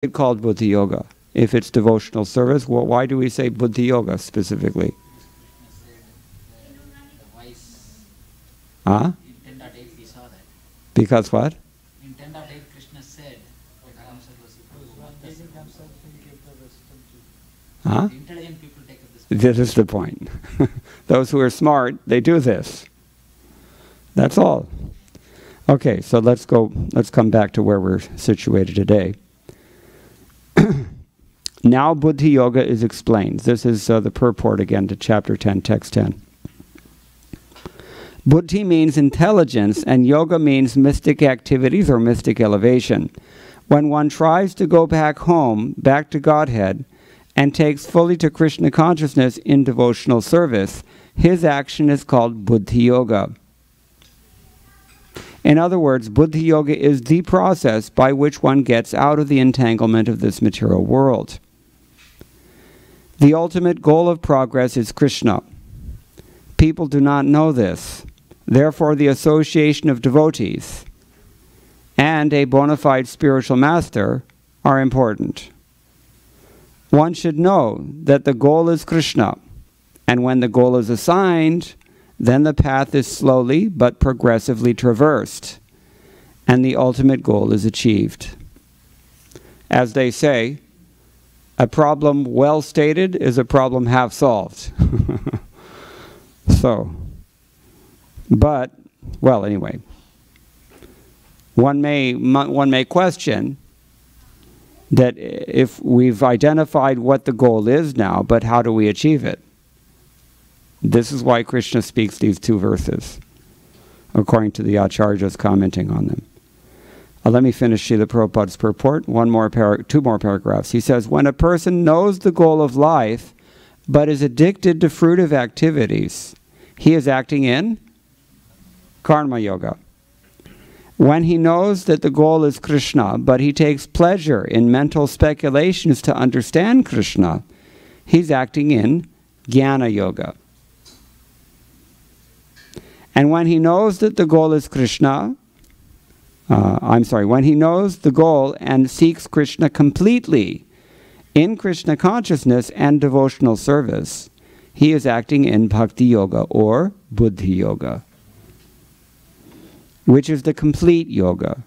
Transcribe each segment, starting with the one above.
it's called Buddhi Yoga? If it's devotional service, well, why do we say Buddhi Yoga specifically? Huh? In 10.8 we saw that. Because what? In 10.8 Krishna said, Huh? the intelligent people take up this. This is the point. Those who are smart, they do this. That's all. Okay, so let's come back to where we're situated today. Now Buddhi Yoga is explained. This is the purport again to chapter 10, text 10. Buddhi means intelligence, and yoga means mystic activities or mystic elevation. When one tries to go back home, back to Godhead, and takes fully to Krishna consciousness in devotional service, his action is called Buddhi Yoga. In other words, Buddhi Yoga is the process by which one gets out of the entanglement of this material world. The ultimate goal of progress is Krishna. People do not know this. Therefore, the association of devotees and a bona fide spiritual master are important. One should know that the goal is Krishna, and when the goal is assigned, then the path is slowly but progressively traversed, and the ultimate goal is achieved. As they say, a problem well stated is a problem half solved. Well, anyway, one may question that if we've identified what the goal is now, but how do we achieve it? This is why Krishna speaks these two verses, according to the Acharyas commenting on them. Let me finish Srila Prabhupada's purport. Two more paragraphs. He says, when a person knows the goal of life, but is addicted to fruitive activities, he is acting in Karma Yoga. When he knows that the goal is Krishna, but he takes pleasure in mental speculations to understand Krishna, he's acting in Jnana Yoga. And when he knows that the goal is Krishna, when he knows the goal and seeks Krishna completely in Krishna consciousness and devotional service, he is acting in Bhakti Yoga or Buddhi Yoga, which is the complete yoga.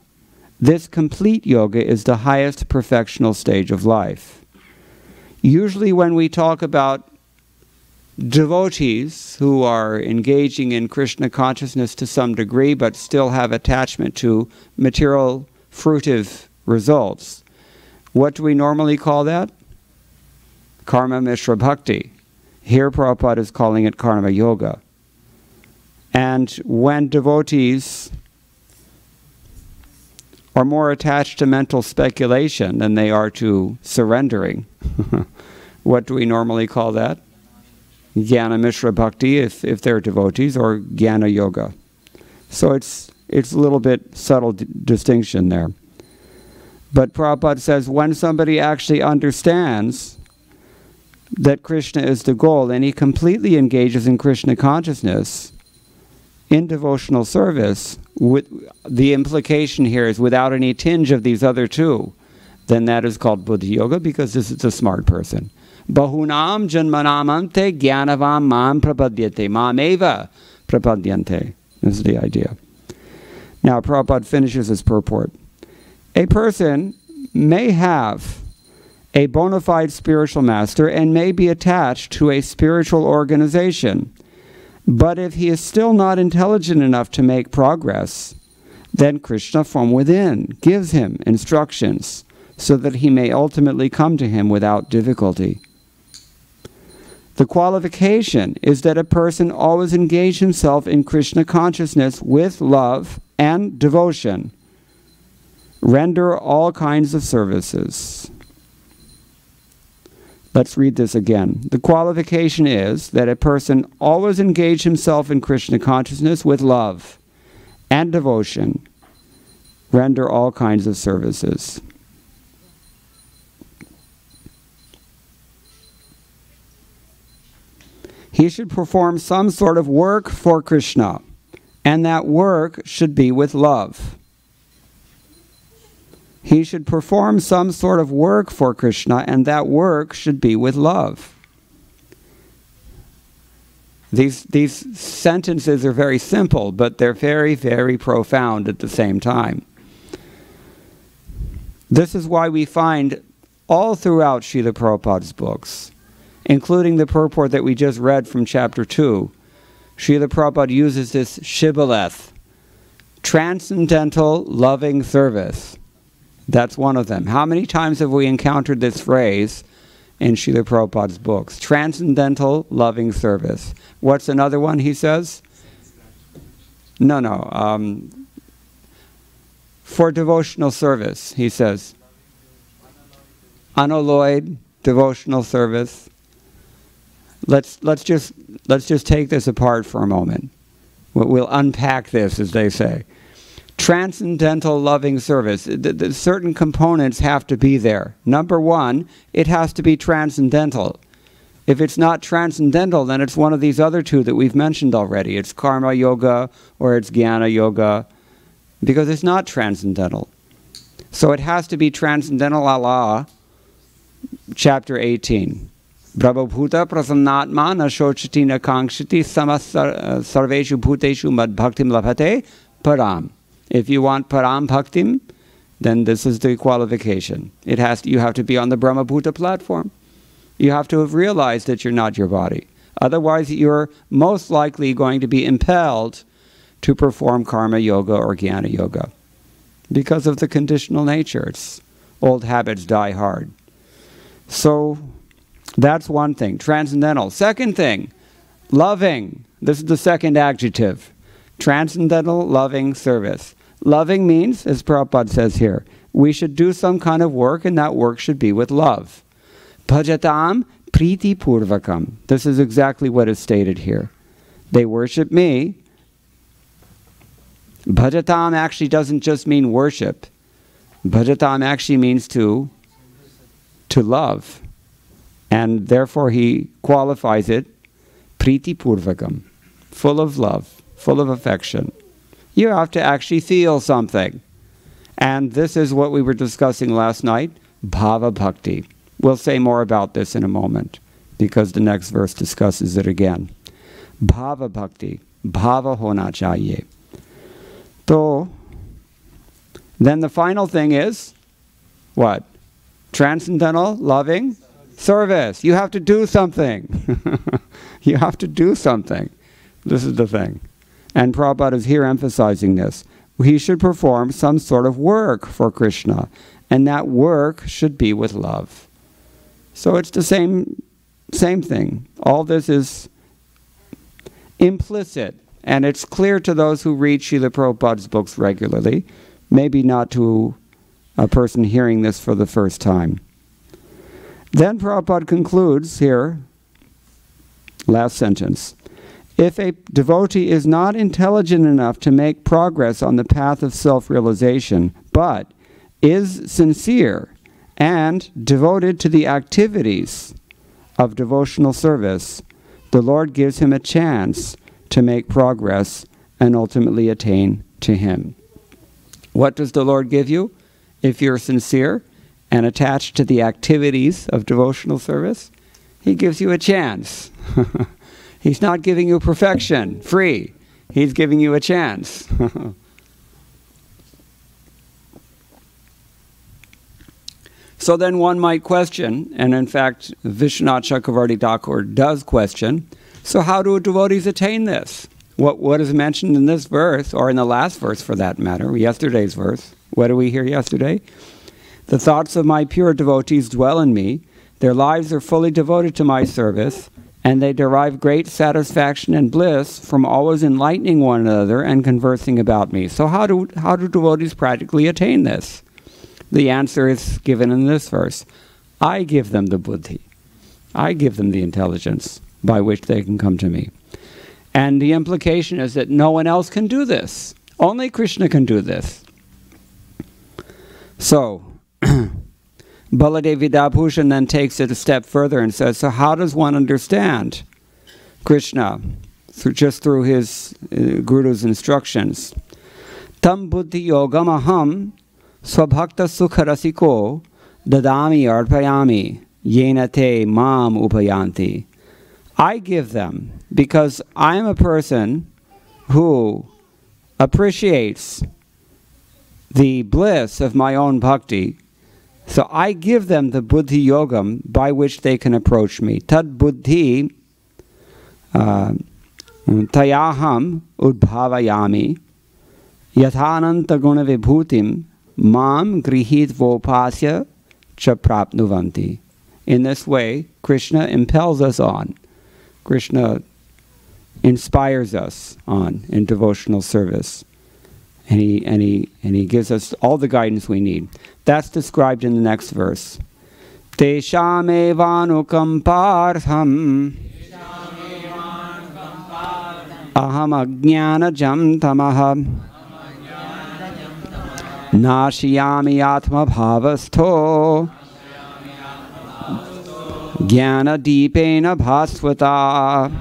This complete yoga is the highest perfectional stage of life. Usually when we talk about devotees who are engaging in Krishna consciousness to some degree but still have attachment to material fruitive results, what do we normally call that? Karma Mishra Bhakti. Here Prabhupada is calling it Karma Yoga. And when devotees are more attached to mental speculation than they are to surrendering, what do we normally call that? Jnana Mishra Bhakti if they're devotees, or Jnana Yoga. So it's a little bit subtle distinction there. But Prabhupada says when somebody actually understands that Krishna is the goal and he completely engages in Krishna consciousness in devotional service, the implication here is without any tinge of these other two, then that is called Buddhi Yoga, because this is a smart person. Bahunam janmanamante gyanavam mam prapadyate. Mameva prapadyante. This is the idea. Now Prabhupada finishes his purport. A person may have a bona fide spiritual master and may be attached to a spiritual organization, but if he is still not intelligent enough to make progress, then Krishna from within gives him instructions so that he may ultimately come to him without difficulty. The qualification is that a person always engage himself in Krishna consciousness with love and devotion. Render all kinds of services. Let's read this again. The qualification is that a person always engage himself in Krishna consciousness with love and devotion. Render all kinds of services. He should perform some sort of work for Krishna, and that work should be with love. He should perform some sort of work for Krishna, and that work should be with love. These sentences are very simple, but they're very, very profound at the same time. This is why we find all throughout Srila Prabhupada's books, including the purport that we just read from chapter 2, Srila Prabhupada uses this shibboleth, transcendental loving service. That's one of them. How many times have we encountered this phrase in Srila Prabhupada's books? Transcendental loving service. What's another one he says? No. For devotional service, he says. Unalloyed devotional service. Let's just take this apart for a moment. We'll unpack this, as they say. Transcendental loving service. Certain components have to be there. Number one, it has to be transcendental. If it's not transcendental, then it's one of these other two that we've mentioned already. It's karma yoga or it's jnana yoga, because it's not transcendental. So it has to be transcendental, Allah, chapter 18. Brahmabhuta prasannatma na shochati na kangshati sarveshu bhuteshu mad bhaktim labhate param. If you want param bhaktim, then this is the qualification. You have to be on the Brahmabhuta platform. You have to have realized that you're not your body. Otherwise, you're most likely going to be impelled to perform karma yoga or jnana yoga because of the conditional nature. Old habits die hard. So that's one thing, transcendental. Second thing, loving. This is the second adjective. Transcendental loving service. Loving means, as Prabhupada says here, we should do some kind of work, and that work should be with love. Bhajatam priti purvakam. This is exactly what is stated here. They worship me. Bhajatam actually doesn't just mean worship. Bhajatam actually means to love. And therefore he qualifies it priti purvakam, full of love, full of affection. You have to actually feel something. And this is what we were discussing last night, bhava bhakti. We'll say more about this in a moment, because the next verse discusses it again. Bhava bhakti, bhava hona chahiye. So, then the final thing is, what? Transcendental, loving service. You have to do something. You have to do something. This is the thing. And Prabhupada is here emphasizing this. He should perform some sort of work for Krishna, and that work should be with love. So it's the same thing. All this is implicit, and it's clear to those who read Srila Prabhupada's books regularly, maybe not to a person hearing this for the first time. Then Prabhupada concludes here, last sentence, if a devotee is not intelligent enough to make progress on the path of self-realization, but is sincere and devoted to the activities of devotional service, the Lord gives him a chance to make progress and ultimately attain to Him. What does the Lord give you? If you're sincere and attached to the activities of devotional service, He gives you a chance. He's not giving you perfection, free. He's giving you a chance. So then one might question, and in fact Vishwanath Chakravarti Thakur does question, so how do devotees attain this? What is mentioned in this verse, or in the last verse for that matter, yesterday's verse? What did we hear yesterday? The thoughts of my pure devotees dwell in me, their lives are fully devoted to my service, and they derive great satisfaction and bliss from always enlightening one another and conversing about me. So how do devotees practically attain this? The answer is given in this verse. I give them the buddhi. I give them the intelligence by which they can come to me. And the implication is that no one else can do this. Only Krishna can do this. So, Baladev Vidabhushan then takes it a step further and says, so how does one understand Krishna? Just through his Guru's instructions. Tam buddhi yogam aham Swabhakta sukha rasiko dadami arpayami yena te mam upayanti. I give them because I am a person who appreciates the bliss of my own bhakti. So I give them the buddhi yogam by which they can approach me. Tad buddhi tayaham udbhavayami yathananta guna vibhutim mam grihit vopasya cha prapnuvanti. In this way, Krishna impels us on. Krishna inspires us on in devotional service. And he gives us all the guidance we need. That's described in the next verse. Tesham evanukam partham aham ajnanajam tamaha nashiyami atma bhavastho jnana deepena bhasvata.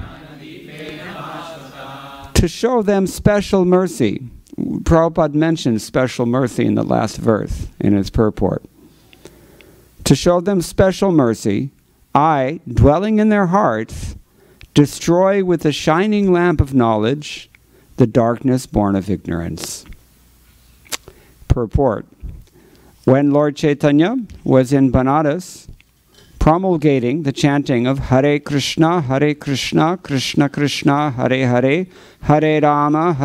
To show them special mercy. Prabhupada mentions special mercy in the last verse in his purport. To show them special mercy, I, dwelling in their hearts, destroy with the shining lamp of knowledge the darkness born of ignorance. Purport. When Lord Chaitanya was in Banaras, promulgating the chanting of Hare Krishna, Krishna Krishna, Hare Hare, Hare Rama,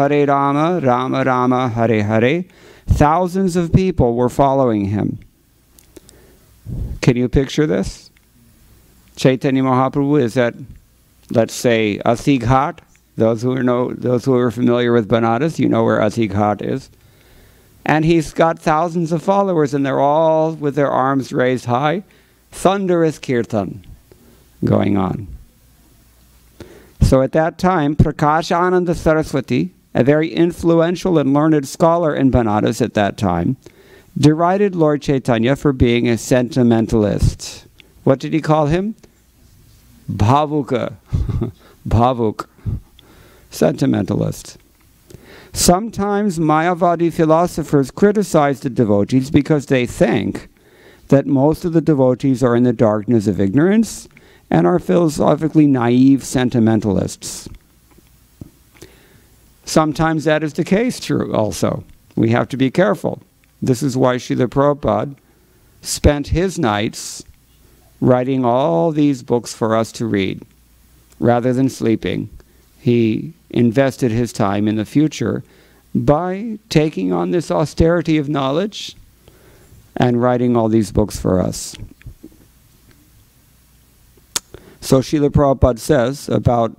Rama Rama, Hare Hare, thousands of people were following him. Can you picture this? Chaitanya Mahaprabhu is at, let's say, Asighat. Those who are familiar with Banaras, you know where Asighat is. And he's got thousands of followers, and they're all with their arms raised high. Thunderous kirtan going on. So at that time, Prakashananda Saraswati, a very influential and learned scholar in Banaras at that time, derided Lord Chaitanya for being a sentimentalist. What did he call him? Bhavuka. Bhavuk. Sentimentalist. Sometimes Mayavadi philosophers criticize the devotees because they think that most of the devotees are in the darkness of ignorance and are philosophically naive sentimentalists. Sometimes that is the case, true, also. We have to be careful. This is why Srila Prabhupada spent his nights writing all these books for us to read. Rather than sleeping, he invested his time in the future by taking on this austerity of knowledge and writing all these books for us. So Srila Prabhupada says about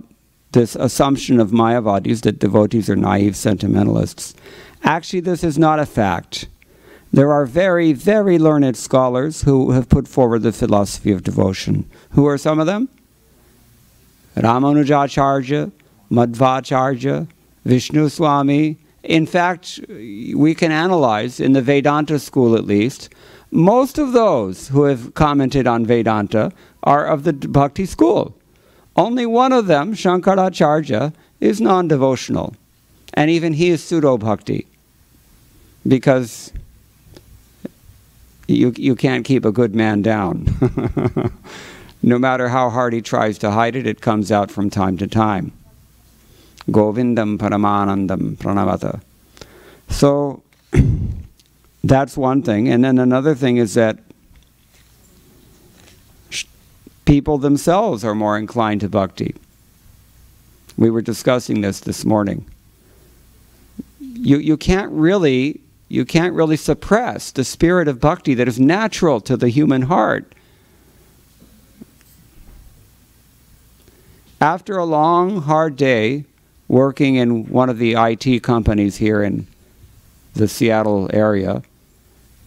this assumption of Mayavadis that devotees are naive sentimentalists. Actually, this is not a fact. There are very, very learned scholars who have put forward the philosophy of devotion. Who are some of them? Ramanujacharya, Madhvacharya, Vishnu Swami. In fact, we can analyze, in the Vedanta school at least, most of those who have commented on Vedanta are of the Bhakti school. Only one of them, Shankaracharya, is non-devotional. And even he is pseudo-bhakti. Because you can't keep a good man down. No matter how hard he tries to hide it, it comes out from time to time. Govindam Paramanandam Pranavata. So, that's one thing. And then another thing is that people themselves are more inclined to bhakti. We were discussing this morning. You can't really suppress the spirit of bhakti that is natural to the human heart. After a long, hard day working in one of the IT companies here in the Seattle area,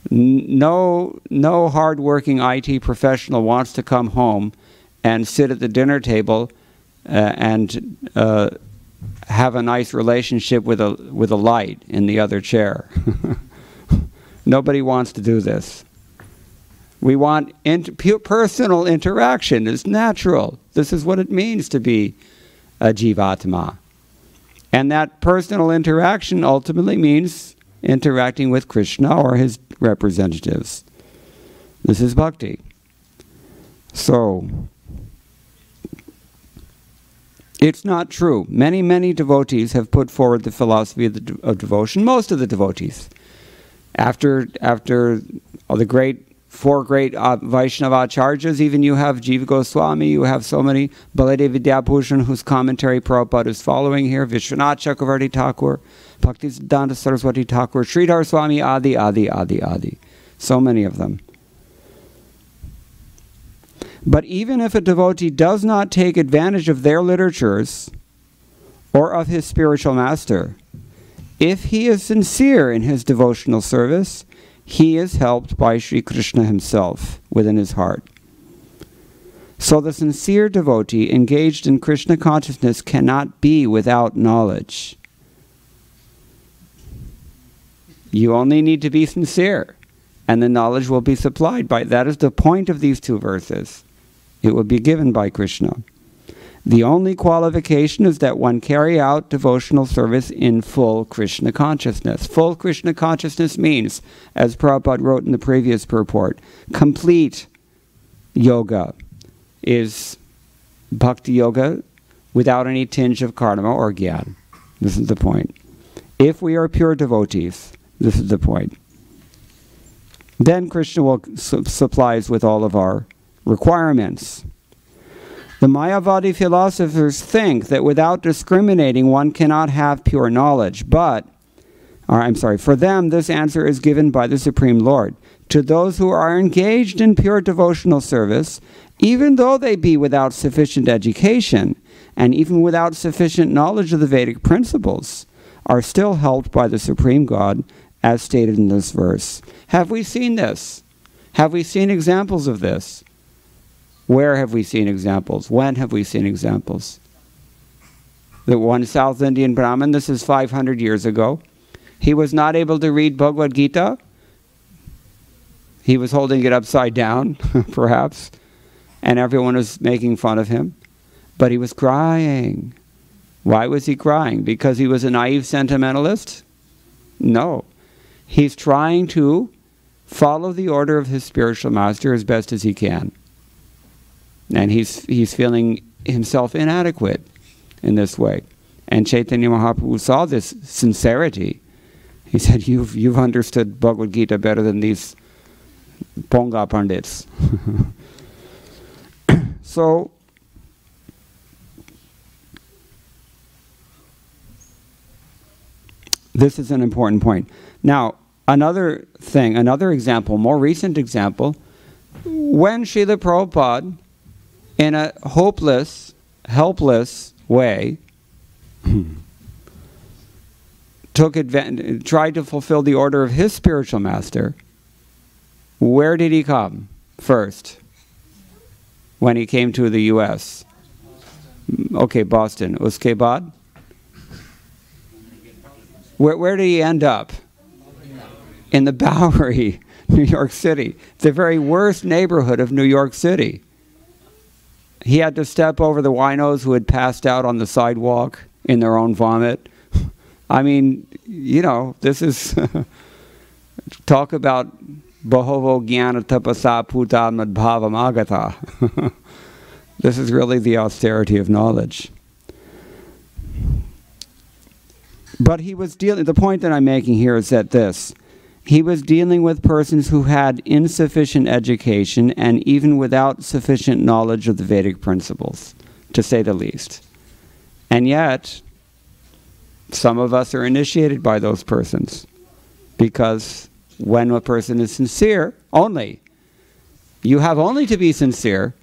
no hard-working IT professional wants to come home and sit at the dinner table and have a nice relationship with a light in the other chair. Nobody wants to do this. We want personal interaction. It's natural. This is what it means to be a jivatma. And that personal interaction ultimately means interacting with Krishna or his representatives. This is bhakti. So, it's not true. Many, many devotees have put forward the philosophy of devotion, most of the devotees. After all the four great Vaishnava acharyas, even you have Jiva Goswami, you have so many, Baladev Vidyabhushan, whose commentary Prabhupada is following here, Vishwanath Chakravarti Thakur, Bhaktisiddhanta Saraswati Thakur, Sridhar Swami, Adi. So many of them. But even if a devotee does not take advantage of their literatures or of his spiritual master, if he is sincere in his devotional service, he is helped by Sri Krishna himself within his heart. So the sincere devotee engaged in Krishna consciousness cannot be without knowledge. You only need to be sincere, and the knowledge will be supplied by. That is the point of these two verses. It will be given by Krishna. The only qualification is that one carry out devotional service in full Krishna consciousness. Full Krishna consciousness means, as Prabhupada wrote in the previous purport, complete yoga is bhakti yoga without any tinge of karma or gyan. This is the point. If we are pure devotees, this is the point. Then Krishna will supply us with all of our requirements. The Mayavadi philosophers think that without discriminating one cannot have pure knowledge, but, for them this answer is given by the Supreme Lord. To those who are engaged in pure devotional service, even though they be without sufficient education, and even without sufficient knowledge of the Vedic principles, are still helped by the Supreme God, as stated in this verse. Have we seen this? Have we seen examples of this? Where have we seen examples? When have we seen examples? The one South Indian Brahmin, this is 500 years ago, he was not able to read Bhagavad-Gita. He was holding it upside down, perhaps, and everyone was making fun of him. But he was crying. Why was he crying? Because he was a naive sentimentalist? No. He's trying to follow the order of his spiritual master as best as he can. And he's feeling himself inadequate in this way. And Chaitanya Mahaprabhu saw this sincerity. He said, you've understood Bhagavad Gita better than these Ponga Pandits. So, this is an important point. Now, another example, more recent example, when Srila Prabhupada, in a hopeless, helpless way, tried to fulfill the order of his spiritual master, where did he come first? When he came to the U.S. Okay, Boston. Uske baad? Where did he end up? In the Bowery, New York City. The very worst neighborhood of New York City. He had to step over the winos who had passed out on the sidewalk in their own vomit. I mean, this is talk about Bahovo Jnana Tapasa Puta Madbhavam Agata. This is really the austerity of knowledge. But the point that I'm making here is that he was dealing with persons who had insufficient education and even without sufficient knowledge of the Vedic principles, to say the least. And yet, some of us are initiated by those persons, because when a person is sincere, you have only to be sincere.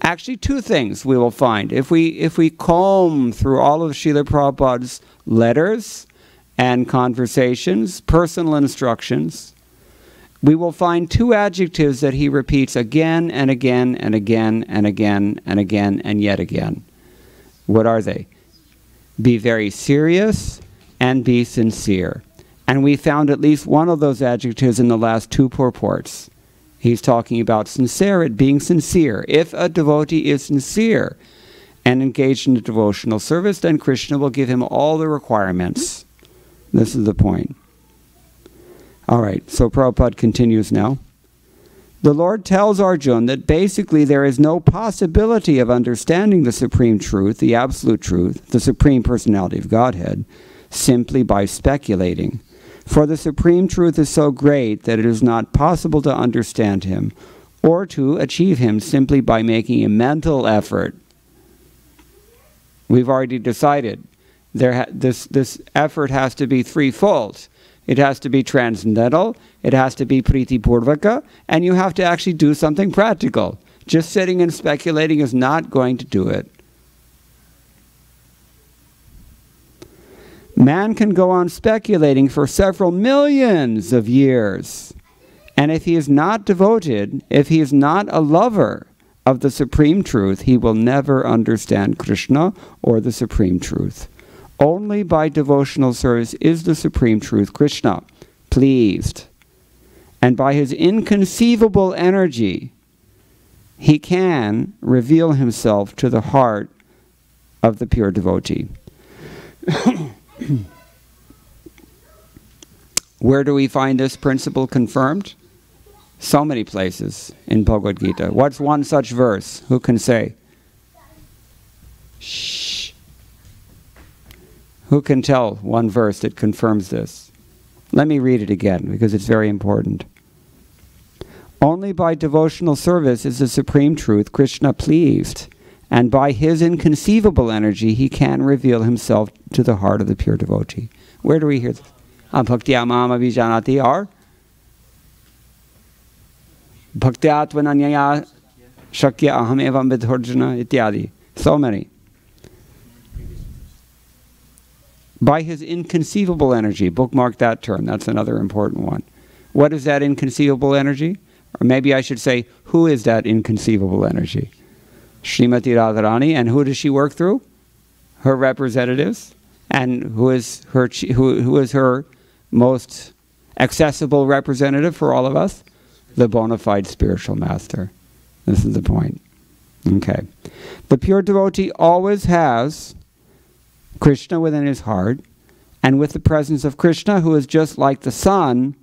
Actually, two things we will find. If we comb through all of Srila Prabhupada's letters and conversations, personal instructions, we will find two adjectives that he repeats again and again and again and again and again and yet again. What are they? Be very serious and be sincere. And we found at least one of those adjectives in the last two purports. He's talking about sincerity, being sincere. If a devotee is sincere and engaged in a devotional service, then Krishna will give him all the requirements. This is the point. All right, so Prabhupada continues now. The Lord tells Arjuna that basically there is no possibility of understanding the Supreme Truth, the Absolute Truth, the Supreme Personality of Godhead, simply by speculating. For the Supreme Truth is so great that it is not possible to understand Him or to achieve Him simply by making a mental effort. We've already decided this effort has to be threefold. It has to be transcendental, it has to be priti purvaka, and you have to actually do something practical. Just sitting and speculating is not going to do it. Man can go on speculating for several millions of years. And if he is not devoted, if he is not a lover of the Supreme Truth, he will never understand Krishna or the Supreme Truth. Only by devotional service is the Supreme Truth, Krishna, pleased. And by his inconceivable energy, he can reveal himself to the heart of the pure devotee. Where do we find this principle confirmed? So many places in Bhagavad-Gita. What's one such verse? Who can say? Shh. Who can tell one verse that confirms this? Let me read it again, because it's very important. Only by devotional service is the Supreme Truth, Krishna, pleased, and by his inconceivable energy, he can reveal himself to the heart of the pure devotee. Where do we hear this? Bhaktya mam abhijanati, or Bhaktyatvananyaya shakya aham evam vidhurjana ityadi. So many. By his inconceivable energy. Bookmark that term. That's another important one. What is that inconceivable energy? Or maybe I should say, who is that inconceivable energy? Srimati Radharani. And who does she work through? Her representatives. And who is her most accessible representative for all of us? The bona fide spiritual master. This is the point. Okay. The pure devotee always has Krishna within his heart, and with the presence of Krishna, who is just like the sun,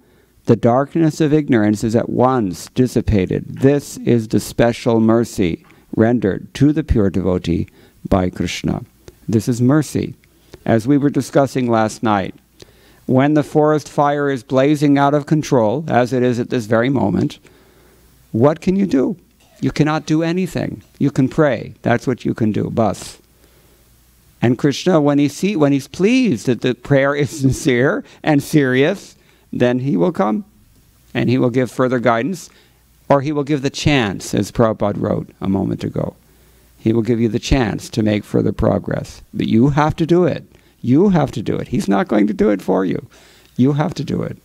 the darkness of ignorance is at once dissipated. This is the special mercy rendered to the pure devotee by Krishna. This is mercy. As we were discussing last night, when the forest fire is blazing out of control, as it is at this very moment, what can you do? You cannot do anything. You can pray. That's what you can do. Bas. And Krishna, when he's pleased that the prayer is sincere and serious, then he will come and he will give further guidance, or he will give the chance, as Prabhupada wrote a moment ago. He will give you the chance to make further progress. But you have to do it. You have to do it. He's not going to do it for you. You have to do it.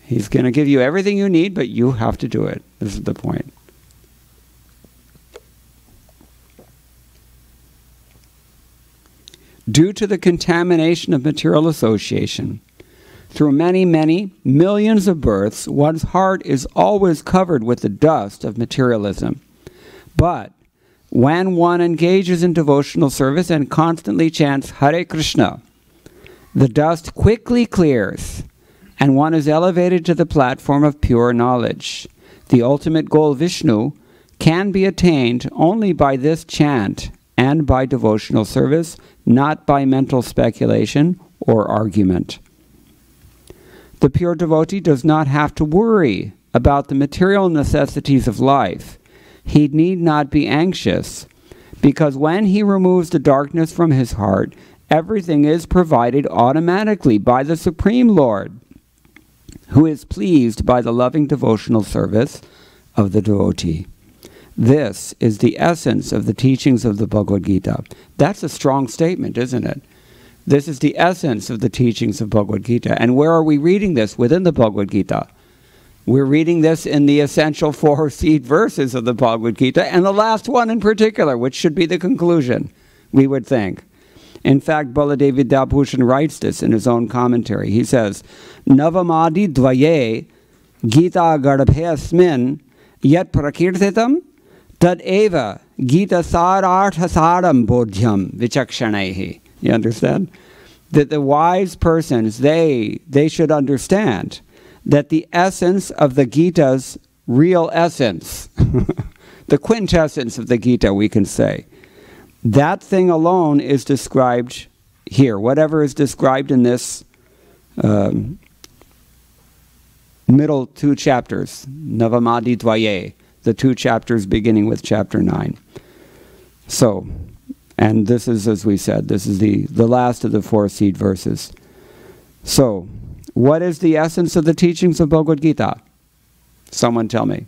He's going to give you everything you need, but you have to do it. This is the point. Due to the contamination of material association, through many, many millions of births, one's heart is always covered with the dust of materialism. But when one engages in devotional service and constantly chants Hare Krishna, the dust quickly clears, and one is elevated to the platform of pure knowledge. The ultimate goal, Vishnu, can be attained only by this chant and by devotional service, not by mental speculation or argument. The pure devotee does not have to worry about the material necessities of life. He need not be anxious, because when he removes the darkness from his heart, everything is provided automatically by the Supreme Lord, who is pleased by the loving devotional service of the devotee. This is the essence of the teachings of the Bhagavad-Gita. That's a strong statement, isn't it? This is the essence of the teachings of Bhagavad-Gita. And where are we reading this? Within the Bhagavad-Gita. We're reading this in the essential 4 seed verses of the Bhagavad-Gita, and the last one in particular, which should be the conclusion, we would think. In fact, Baladev Vidyabhushan writes this in his own commentary. He says, Navamadi dvaye Gita garbhayasmin yat prakirtitam tad eva Gita sararthasaram bodhyam vichakshanaihi. You understand? that the wise persons, they should understand that the essence of the Gita's real essence, the quintessence of the Gita, we can say, that thing alone is described here. Whatever is described in this middle two chapters, Navamadi Dvaye, the two chapters beginning with chapter 9. So, and this is, as we said, this is the last of the 4 seed verses. So, what is the essence of the teachings of Bhagavad-Gita? Someone tell me.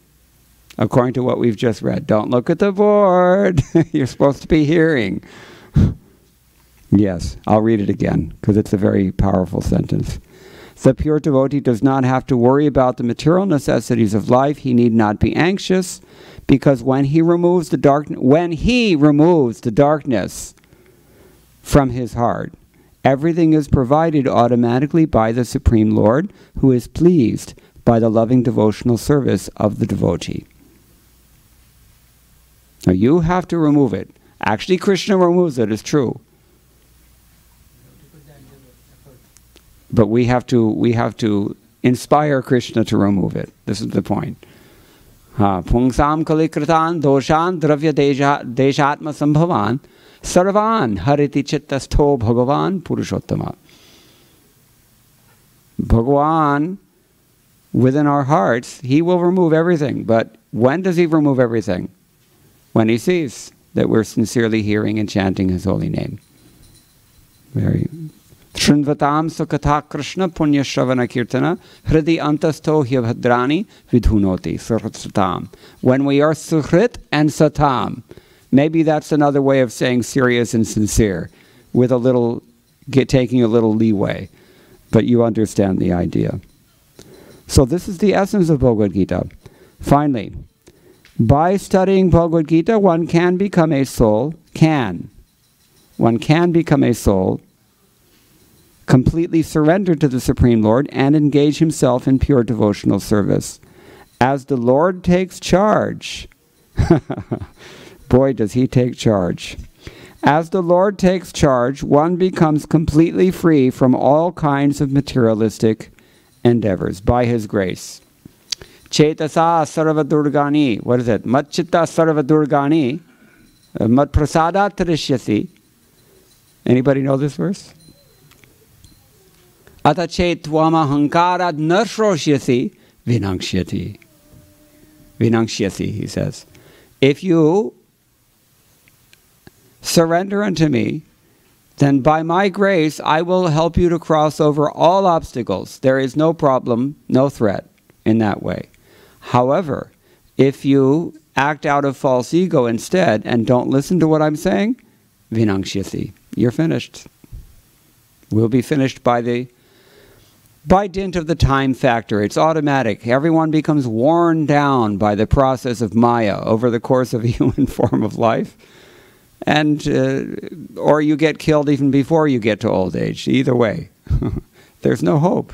According to what we've just read. Don't look at the board. You're supposed to be hearing. Yes, I'll read it again, because it's a very powerful sentence. The pure devotee does not have to worry about the material necessities of life. He need not be anxious, because when he removes the darkness from his heart, everything is provided automatically by the Supreme Lord, who is pleased by the loving devotional service of the devotee. Now you have to remove it. Actually, Krishna removes it, it's true. But we have to inspire Krishna to remove it. This is the point. Pungsam kalikritan doshan dravya deshatma sambhavan sarvan hariti chittastho bhagavan purushottama. Bhagavan, within our hearts, he will remove everything. But when does he remove everything? When he sees that we're sincerely hearing and chanting his holy name. Very. Shrinvatam sukatha Krishna punya shravana kirtana hridi antasto hyabhadrani vidhunoti sursatam. When we are suhrit and satam, maybe that's another way of saying serious and sincere, with a little, taking a little leeway. But you understand the idea. So this is the essence of Bhagavad-Gita. Finally, by studying Bhagavad-Gita, one can become a soul, one can become a soul completely surrendered to the Supreme Lord and engage himself in pure devotional service. As the Lord takes charge, boy does he take charge. As the Lord takes charge, one becomes completely free from all kinds of materialistic endeavors by his grace. Chetasa sarva durgani, what is it? Mat chitta sarva durgani, mat prasada tarishyasi. Anybody know this verse? Ata chet tvama hankarad narshroshyasi vinangshyati. Vinangshyati, he says. If you surrender unto me, then by my grace I will help you to cross over all obstacles. There is no problem, no threat in that way. However, if you act out of false ego instead and don't listen to what I'm saying, vinangshyati, you're finished. We'll be finished by dint of the time factor. It's automatic. Everyone becomes worn down by the process of Maya over the course of a human form of life. And, or you get killed even before you get to old age. Either way. There's no hope.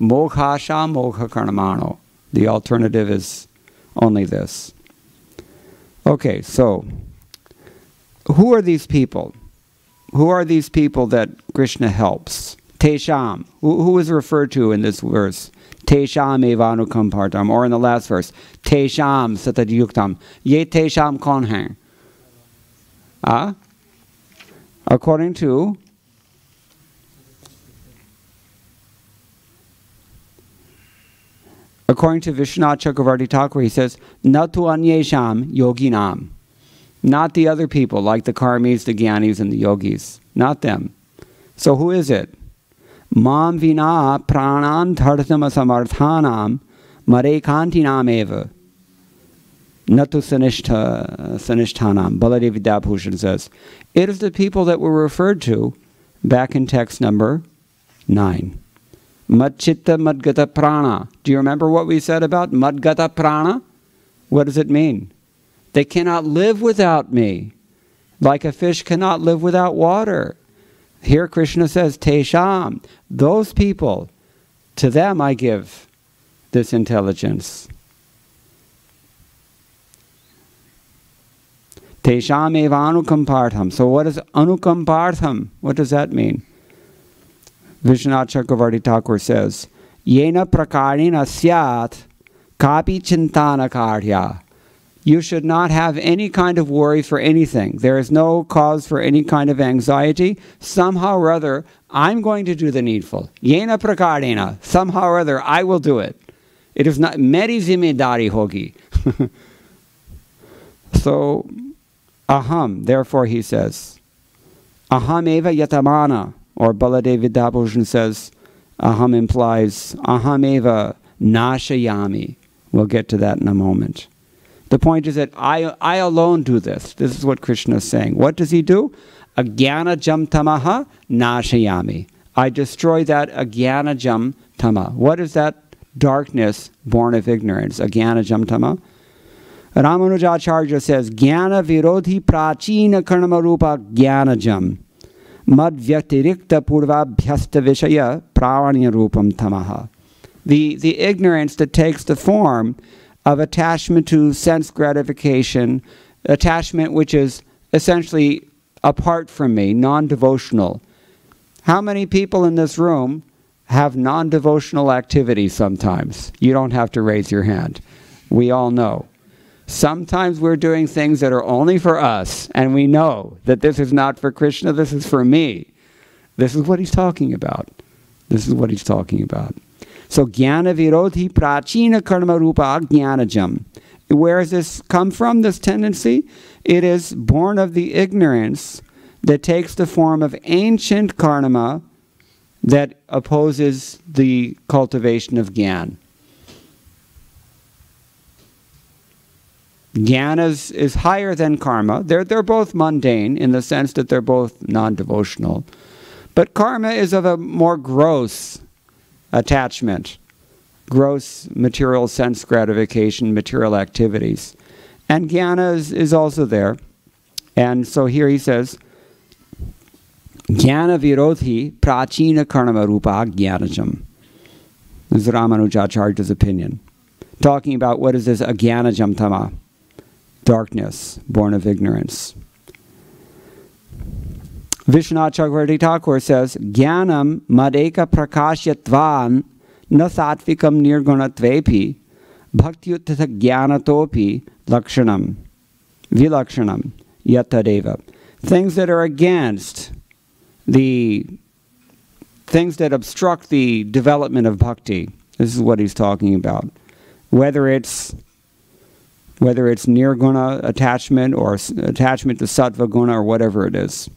Moghasha mogha karmano. The alternative is only this. Okay, so, who are these people? Who are these people that Krishna helps? Tesham. Who is referred to in this verse? Tesham evanukampartam. Or in the last verse. Tesham satadyuktam. Ye tesham kon hain. According to Vishwanath Chakravarti Thakur, he says, Natu anyesham yoginam. Not the other people, like the karmis, the gyanis, and the yogis. Not them. So who is it? Mam vina pranan dhartam asamarthanam marekantinam eva. Natu sanishtanam. Baladev Vidyabhushan says, it is the people that were referred to back in text number 9. Madchitta madgata prana. Do you remember what we said about madgata prana? What does it mean? They cannot live without me, like a fish cannot live without water. Here Krishna says, Tesham, those people, to them I give this intelligence. Tesham eva anukampartham. So what is anukampartham? What does that mean? Vishwanath Chakravarti Thakur says, Yena prakarina syat kapi chintana karya. You should not have any kind of worry for anything. There is no cause for any kind of anxiety. Somehow or other, I'm going to do the needful. Yena prakarina. Somehow or other, I will do it. It is not meri zimmedari hogi. So, aham, therefore he says, aham eva yatamana, or Baladev Vidyabhushan says, aham implies, aham eva nashayami. We'll get to that in a moment. The point is that I alone do this. This is what Krishna is saying. What does he do? Agyana jam tamaha nashayami. I destroy that agyana jam tama. What is that darkness born of ignorance? Agyana jam tama. Ramanujacharya says, Jnana virodhi prachina karma rupa jnana jam. Mad vyaktirikta purvabhyasta vishaya pravanya rupam tamaha. The ignorance that takes the form of attachment to sense gratification, attachment which is essentially apart from me, non-devotional. How many people in this room have non-devotional activities sometimes? You don't have to raise your hand. We all know. Sometimes we're doing things that are only for us, and we know that this is not for Krishna, this is for me. This is what he's talking about. This is what he's talking about. So, jnana virodhi prachina karma rupa ajnanajam. Where does this come from, this tendency? It is born of the ignorance that takes the form of ancient karma that opposes the cultivation of jnana. Jnana is higher than karma. They're both mundane in the sense that they're both non-devotional. But karma is of a more gross attachment, gross material sense gratification, material activities. And jnana is also there. And so here he says, Jnana virodhi prachina karma rupa jnanajam. This is Ramanujacharya's opinion. Talking about what is this ajnanajam tama? Darkness, born of ignorance. Vishwanath Chakravarti Thakur says, Jnanam madeka prakashyatvan na sattvikam nirgunatvepi bhaktyuttha jnanatopi lakshanam vilakshanam yatadeva. Things that are against the things that obstruct the development of bhakti. This is what he's talking about. Whether it's nirguna attachment or attachment to sattva guna or whatever it is.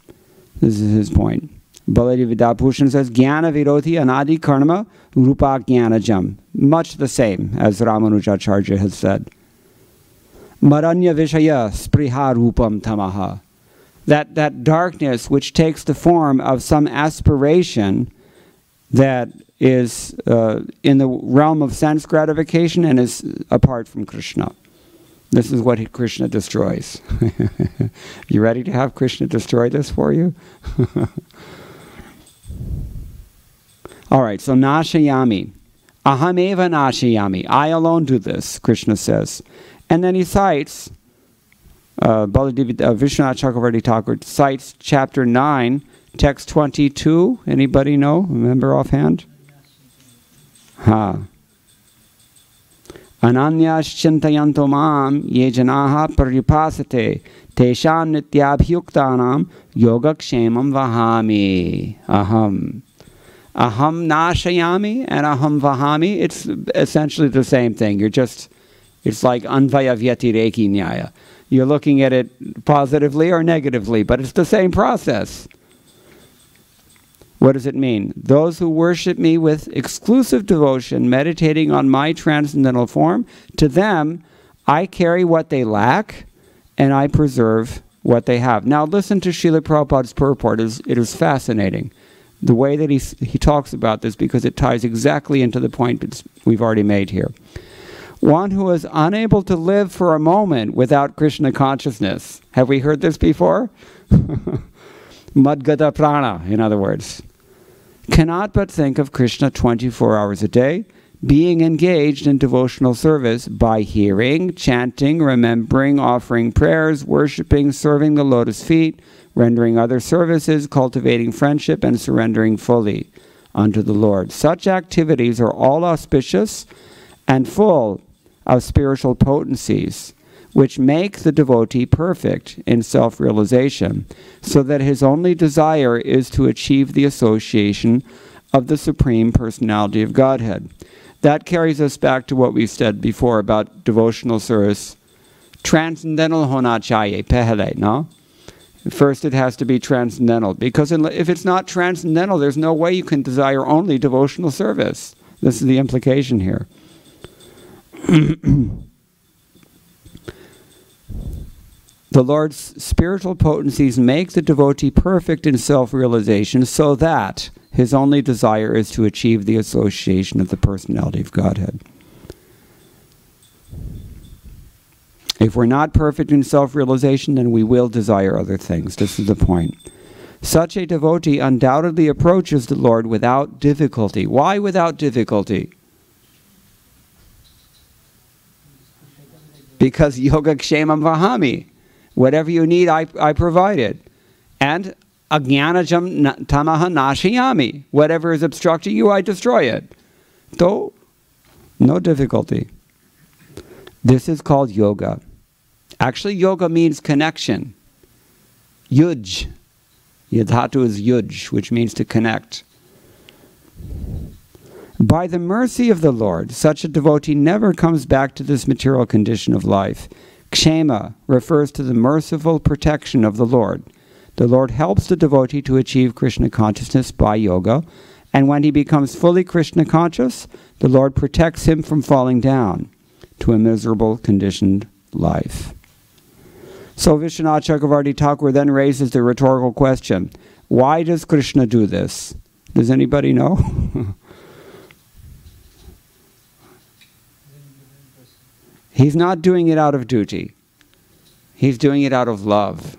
This is his point. Baladev Vidyabhushan says, Jnana virodhi anadi karma rupa jnanajam. Much the same as Ramanujacharya has said. Maranya vishaya spriha rupam tamaha. That darkness which takes the form of some aspiration that is in the realm of sense gratification and is apart from Krishna. This is what Krishna destroys. You ready to have Krishna destroy this for you? All right, so nashayami. Ahameva nashayami. I alone do this, Krishna says. And then he cites, Vishwanath Chakravarti Thakur cites chapter 9, text 22. Anybody know? Remember offhand? Ananyas chintayanto mam ye janaha paripasate tesham nityabhyuktanam yogakshemam vahami. Aham nashayami and aham vahami. It's essentially the same thing. It's like anvaya vyatireki nyaya. You're looking at it positively or negatively, but it's the same process. What does it mean? Those who worship me with exclusive devotion, meditating on my transcendental form, to them I carry what they lack and I preserve what they have. Now listen to Srila Prabhupada's purport. It is fascinating. The way that he talks about this, because it ties exactly into the point we've already made here. One who is unable to live for a moment without Krishna consciousness. Have we heard this before? Madgata prana, in other words. Cannot but think of Krishna 24 hours a day, being engaged in devotional service by hearing, chanting, remembering, offering prayers, worshipping, serving the lotus feet, rendering other services, cultivating friendship, and surrendering fully. unto the Lord. Such activities are all auspicious and full of spiritual potencies, which make the devotee perfect in self-realization, so that his only desire is to achieve the association of the Supreme Personality of Godhead. That carries us back to what we said before about devotional service. Transcendental hona chahiye, pehle, no? First it has to be transcendental, because if it's not transcendental, there's no way you can desire only devotional service. This is the implication here. The Lord's spiritual potencies make the devotee perfect in self-realization, so that his only desire is to achieve the association of the personality of Godhead. If we're not perfect in self-realization, then we will desire other things. This is the point. Such a devotee undoubtedly approaches the Lord without difficulty. Why without difficulty? Because yoga kshemam vahami. Whatever you need, I provide it. And ajnanajam tamaha nashiyami. Whatever is obstructing you, I destroy it. So, no difficulty. This is called yoga. Actually, yoga means connection. Yuj. Yadhatu is yuj, which means to connect. By the mercy of the Lord, such a devotee never comes back to this material condition of life. Kshema refers to the merciful protection of the Lord. The Lord helps the devotee to achieve Krishna consciousness by yoga, and when he becomes fully Krishna conscious, the Lord protects him from falling down to a miserable conditioned life. So Vishwanath Chakravarti Thakur then raises the rhetorical question, why does Krishna do this? Does anybody know? He's not doing it out of duty. He's doing it out of love.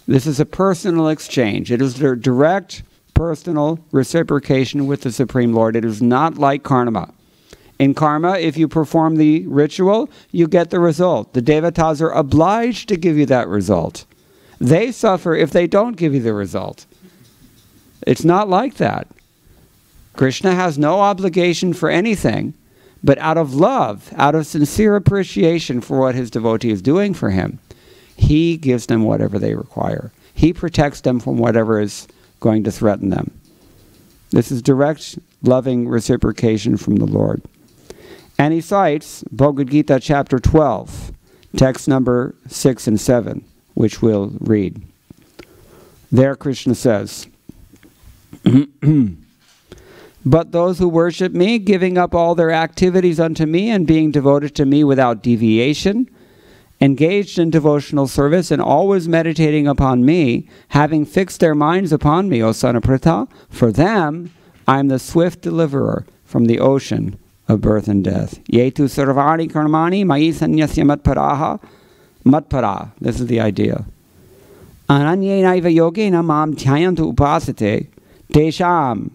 This is a personal exchange. It is a direct, personal reciprocation with the Supreme Lord. It is not like karma. In karma, if you perform the ritual, you get the result. The devatas are obliged to give you that result. They suffer if they don't give you the result. It's not like that. Krishna has no obligation for anything, but out of love, out of sincere appreciation for what his devotee is doing for him, he gives them whatever they require. He protects them from whatever is going to threaten them. This is direct, loving reciprocation from the Lord. And he cites Bhagavad-Gita chapter 12, text number 6 and 7, which we'll read. There Krishna says, but those who worship me, giving up all their activities unto me and being devoted to me without deviation, engaged in devotional service and always meditating upon me, having fixed their minds upon me, O son of Pritha, for them I am the swift deliverer from the ocean of birth and death. Yetu sarvani karmani mayi sanyasya matparaha. Matpara, this is the idea. Ananyenaiva yogena mam dhyayantu upasate tesham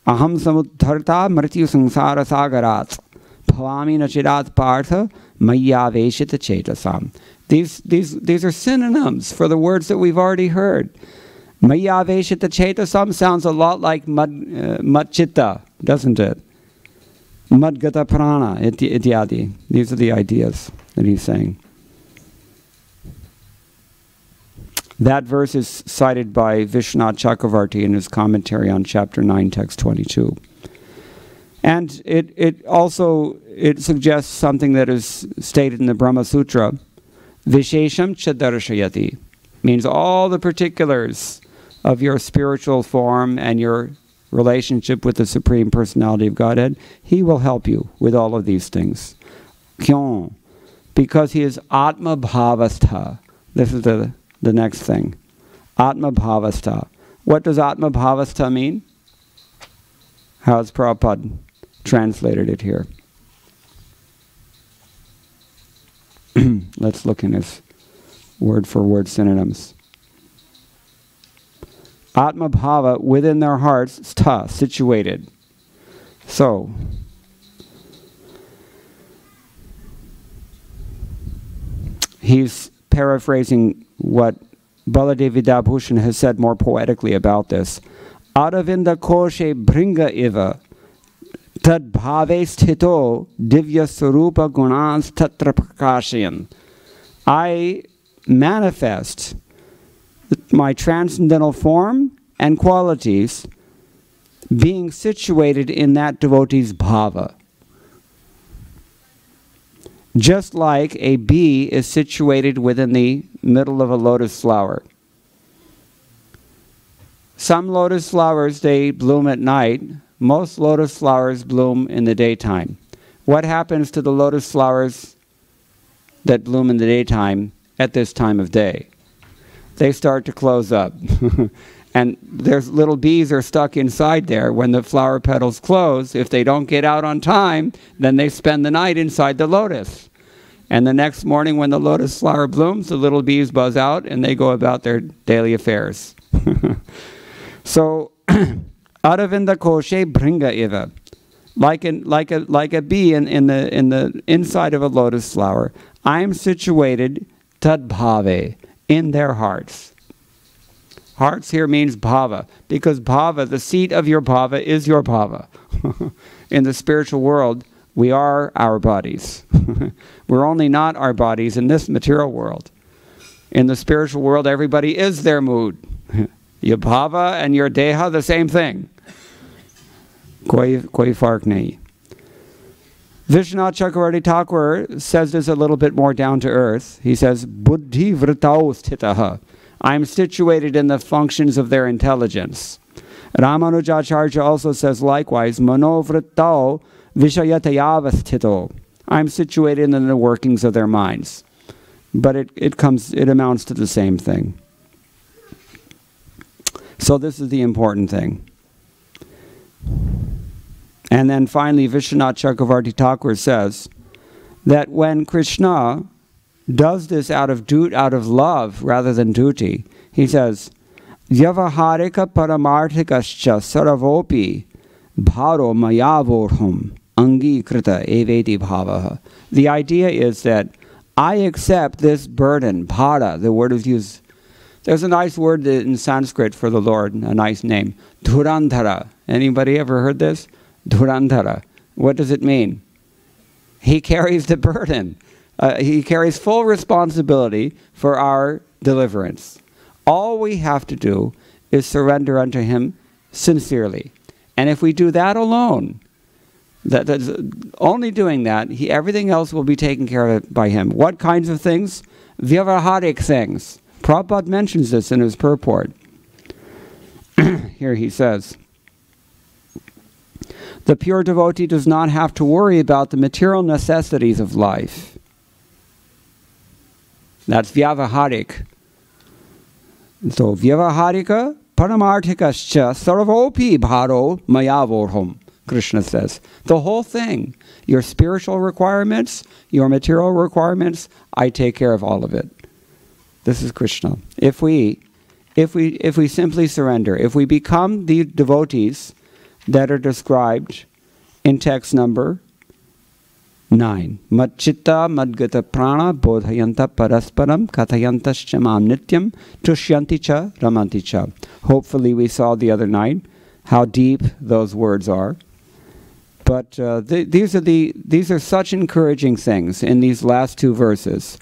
aham samudharta mrityu sangsara sagarat bhavami nachirat partha mayyaveshita chetasam. These are synonyms for the words that we've already heard. Mayyaveshita chetasam sounds a lot like matchitta, doesn't it? Madgata prana ityadi. These are the ideas that he's saying. That verse is cited by Vishwanath Chakravarti in his commentary on chapter 9, text 22. And it also suggests something that is stated in the Brahma Sutra. Vishesham chadarshayati means all the particulars of your spiritual form and your relationship with the Supreme Personality of Godhead. He will help you with all of these things. Kyon? Because he is Atma Bhavastha. This is the next thing. Atma Bhavastha. What does Atma Bhavastha mean? How has Prabhupada translated it here? Let's look in his word-for-word synonyms. Atma Bhava, within their hearts, stha, situated. So, he's paraphrasing what Baladev Vidyabhushan has said more poetically about this. Aravinda koshe bringa iva tad bhave sthito divya sarupa gunans tatra prakashayan. I manifest my transcendental form and qualities being situated in that devotee's bhava. Just like a bee is situated within the middle of a lotus flower. Some lotus flowers, they bloom at night. Most lotus flowers bloom in the daytime. What happens to the lotus flowers that bloom in the daytime at this time of day? They start to close up. And there's little bees are stuck inside there. When the flower petals close, if they don't get out on time, then they spend the night inside the lotus. And the next morning when the lotus flower blooms, the little bees buzz out and they go about their daily affairs. So, Aravinda koshe bringa iva. Like a bee in the inside of a lotus flower. I am situated tad bhave, in their hearts. Hearts here means bhava, because bhava, the seat of your bhava, is your bhava. In the spiritual world, we are our bodies. We're only not our bodies in this material world. In the spiritual world, everybody is their mood. Your bhava and your deha, the same thing. Koi fark nahi. Vishwanath Chakravarti Thakur says this a little bit more down to earth. He says, Buddhi vritau sthitaha. I am situated in the functions of their intelligence. Ramanujacharya also says likewise, Mano vritau vishayatayavasthito. I am situated in the workings of their minds. But it amounts to the same thing. So this is the important thing. And then finally, Vishwanath Chakravarti Thakur says that when Krishna does this out of love rather than duty, he says, Vyavaharika paramarthikascha saravopi bharo mayavorhum angikrita eveti bhavaha. The idea is that I accept this burden, bhara, the word is used. There's a nice word in Sanskrit for the Lord, a nice name, Dhurandhara. Anybody ever heard this? Dhurandhara. What does it mean? He carries the burden. He carries full responsibility for our deliverance. All we have to do is surrender unto Him sincerely. And if we do that alone, that's only doing that, everything else will be taken care of by Him. What kinds of things? Vyavaharik things. Prabhupada mentions this in his purport. Here he says, the pure devotee does not have to worry about the material necessities of life. That's vyavaharik. So, vyavaharika paramarthikascha sarvopi bharo mayavorhum, Krishna says. The whole thing, your spiritual requirements, your material requirements, I take care of all of it. This is Krishna. If we simply surrender, if we become the devotees that are described in text number 9. Matchitta madgata prana bodhayanta parasparam kathayantascha mam nityam tushyanti cha ramanti cha. Hopefully we saw the other night how deep those words are. But these are such encouraging things in these last two verses.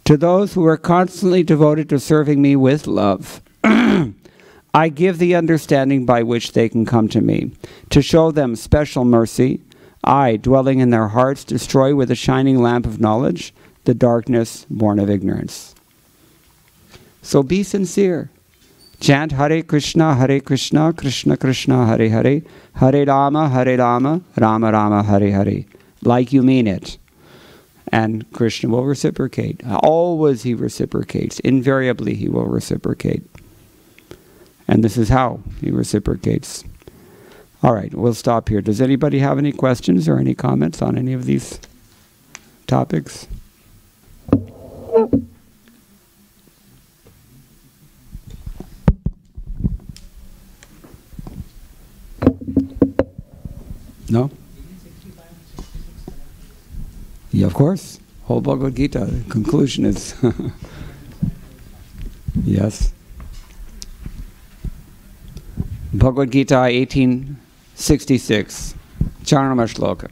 To those who are constantly devoted to serving me with love, I give the understanding by which they can come to me. To show them special mercy, I, dwelling in their hearts, destroy with a shining lamp of knowledge the darkness born of ignorance. So be sincere. Chant Hare Krishna, Krishna Krishna, Hare Hare, Hare Rama, Rama Rama, Hare Hare. Like you mean it. And Krishna will reciprocate. Always He reciprocates. Invariably He will reciprocate. And this is how He reciprocates. All right, we'll stop here. Does anybody have any questions or any comments on any of these topics? No? Yeah, of course. Whole Bhagavad-Gita. The conclusion is yes. Bhagavad-Gita 1866, Charanama Shloka.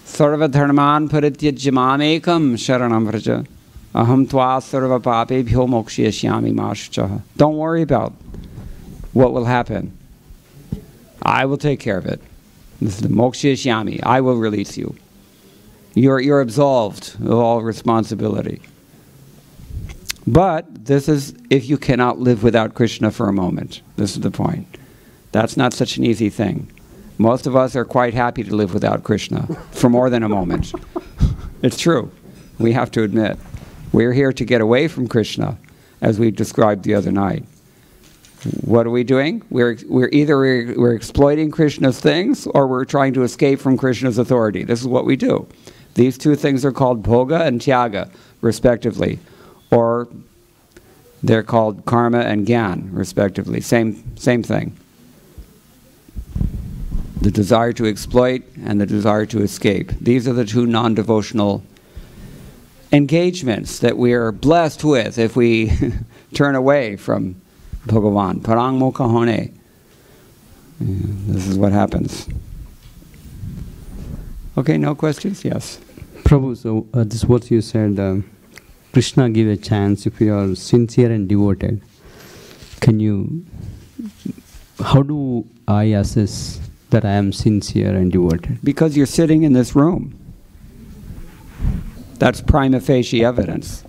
Sarva dharman parityajya mamekam sharanam vraja. Aham tva sarva papebhyo mokshayashyami maschaha. Don't worry about what will happen. I will take care of it. This is the mokshayashyami. I will release you. You're absolved of all responsibility. But this is if you cannot live without Krishna for a moment. This is the point. That's not such an easy thing. Most of us are quite happy to live without Krishna for more than a moment. It's true. We have to admit. We're here to get away from Krishna, as we described the other night. What are we doing? We're either exploiting Krishna's things, or we're trying to escape from Krishna's authority. This is what we do. These two things are called bhoga and tyaga, respectively. Or they're called karma and gyan, respectively. Same thing. The desire to exploit and the desire to escape. These are the two non-devotional engagements that we are blessed with if we turn away from Bhagavan. Parang mokha hone. This is what happens. Okay, no questions? Yes. Prabhu, so this is what you said, Krishna give a chance if you are sincere and devoted. How do I assess that I am sincere and devoted? Because you're sitting in this room. That's prima facie evidence.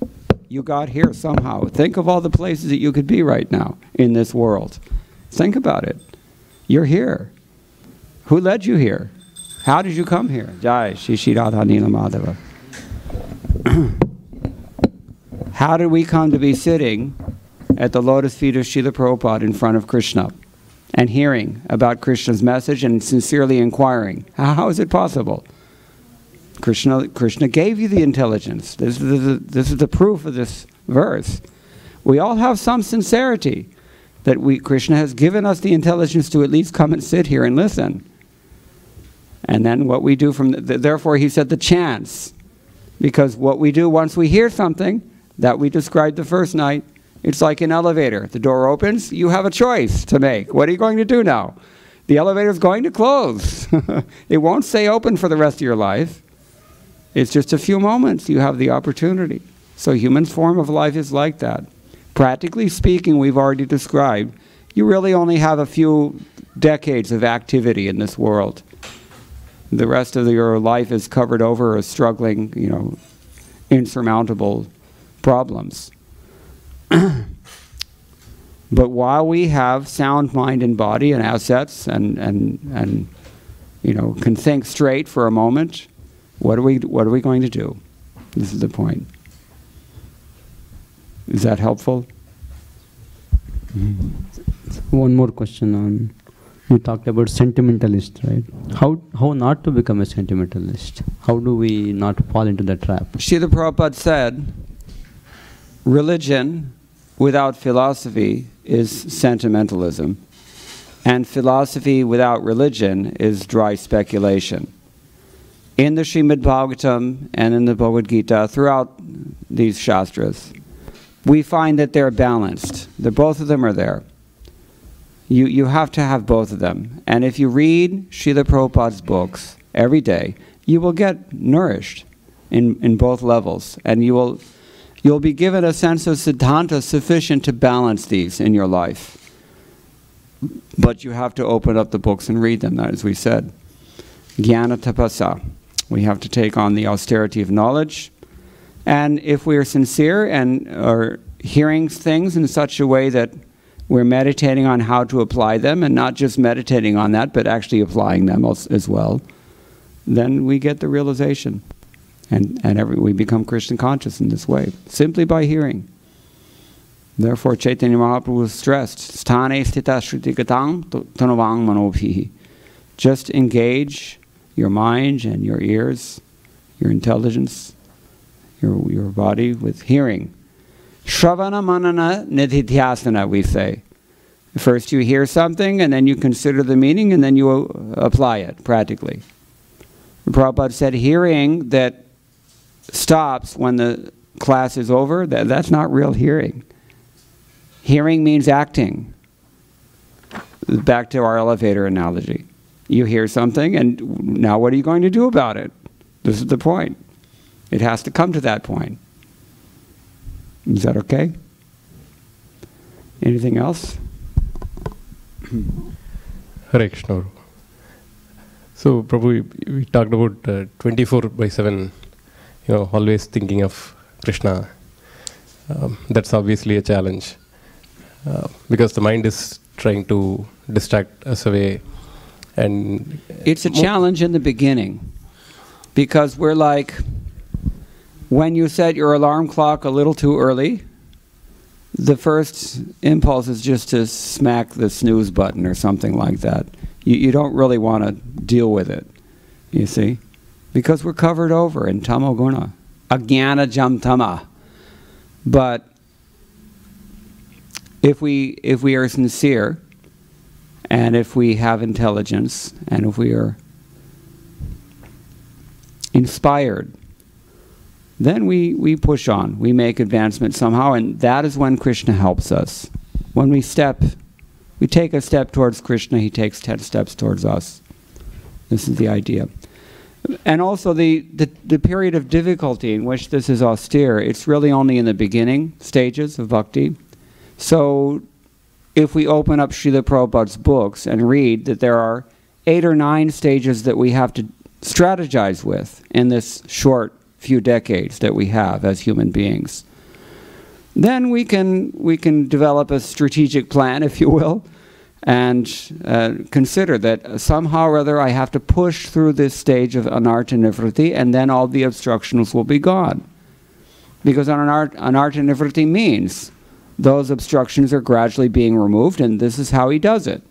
You got here somehow. Think of all the places that you could be right now in this world. Think about it. You're here. Who led you here? How did you come here? Jai Shri Radha Nila Madhava. How did we come to be sitting at the lotus feet of Srila Prabhupada in front of Krishna and hearing about Krishna's message and sincerely inquiring? How is it possible? Krishna gave you the intelligence. This is the proof of this verse. We all have some sincerity that Krishna has given us the intelligence to at least come and sit here and listen. And then what we do therefore he said the chance. Because what we do once we hear something that we described the first night, it's like an elevator. The door opens, you have a choice to make. What are you going to do now? The elevator is going to close. It won't stay open for the rest of your life. It's just a few moments you have the opportunity. So human's form of life is like that. Practically speaking, we've already described, you really only have a few decades of activity in this world. The rest of your life is covered over as struggling, insurmountable problems. But while we have sound mind and body and assets and can think straight for a moment, what are we going to do? This is the point. Is that helpful? One more question on, you talked about sentimentalist, right? How not to become a sentimentalist? How do we not fall into the trap? Srila Prabhupada said, religion without philosophy is sentimentalism, and philosophy without religion is dry speculation. In the Srimad Bhagavatam and in the Bhagavad-Gita, throughout these Shastras, we find that they're balanced. Both of them are there. You have to have both of them. And if you read Srila Prabhupada's books every day, you will get nourished in both levels. And you'll be given a sense of siddhanta sufficient to balance these in your life. But you have to open up the books and read them, as we said. Jnana tapasa. We have to take on the austerity of knowledge. And if we are sincere and are hearing things in such a way that we're meditating on how to apply them, and not just meditating on that, but actually applying them as well, then we get the realization. And we become Krishna conscious in this way, simply by hearing. Therefore, Chaitanya Mahaprabhu stressed, sthane sthita shruti-gatam tanuvang manobhihi. Just engage your mind and your ears, your intelligence, your body with hearing. Shravana manana nididhyasana, we say. First you hear something, and then you consider the meaning, and then you apply it practically. Prabhupada said hearing that stops when the class is over, that's not real hearing. Hearing means acting. Back to our elevator analogy. You hear something, and now what are you going to do about it? This is the point. It has to come to that point. Is that okay? Anything else? Hare Krishna. So, Prabhu, we talked about 24/7, always thinking of Krishna. That's obviously a challenge because the mind is trying to distract us away. And it's a challenge in the beginning because we're like, when you set your alarm clock a little too early, the first impulse is just to smack the snooze button or something like that. You don't really want to deal with it, you see, because we're covered over in tamoguna, ajnana jam tama. But if we are sincere, and if we have intelligence, and if we are inspired, then we push on. We make advancement somehow, and that is when Krishna helps us. When we take a step towards Krishna, he takes 10 steps towards us. This is the idea. And also the period of difficulty in which this is austere, it's really only in the beginning stages of bhakti. So if we open up Srila Prabhupada's books and read that there are 8 or 9 stages that we have to strategize with in this short few decades that we have as human beings, then we can develop a strategic plan, if you will, and consider that somehow or other I have to push through this stage of anartha nivritti, and then all the obstructions will be gone. Because anartha nivritti means those obstructions are gradually being removed, and this is how he does it.